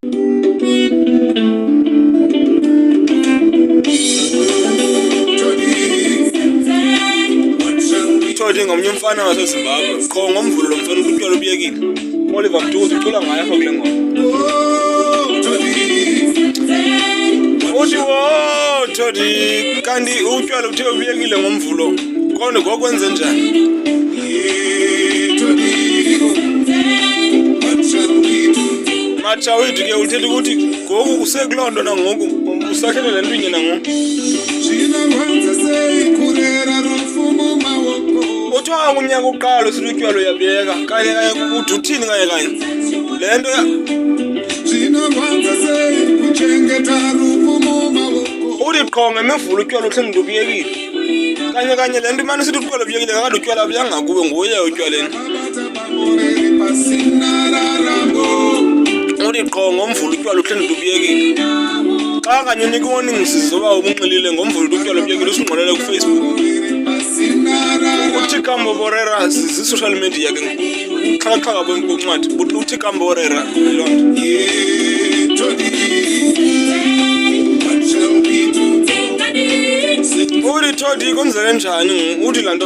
Todi ngomnyumfana waseZimbabwe qho ngomvulo lo mfana utywala ubuyekile. Oliver Mtukudzi ucula ngayo apha kule ngoma. Uthi wo Todi kanti utywala uthe ubuyekile ngomvulo kodwa ngokwenze njani? Machawithi ke uthetha ukuthi ngoku kusekulonto na ngoku usakhele le ntwinye na ngoku. Uthiwa kunyaka uqala usithi utywala uyabiyeka kanye uthi uthini kanye le nto uthi qho ngemivulo utywala uhleli ubuyekile kanye le nto imane usithi utywala ubuyekile kakade utywala buyangakube nguye utywaleni. Uthi qho ngomvulo utywala uhleli ubuyekile xa kanye unika warning sizoba ubunxilile ngomvulo utywala ubuyekile usingqolele kuFacebook. Uthi kamboborera zi-social media ke xhakaxhaka boncwadi uthi kamborera loo nto. Uthi Todi konzele njani uthi laa nto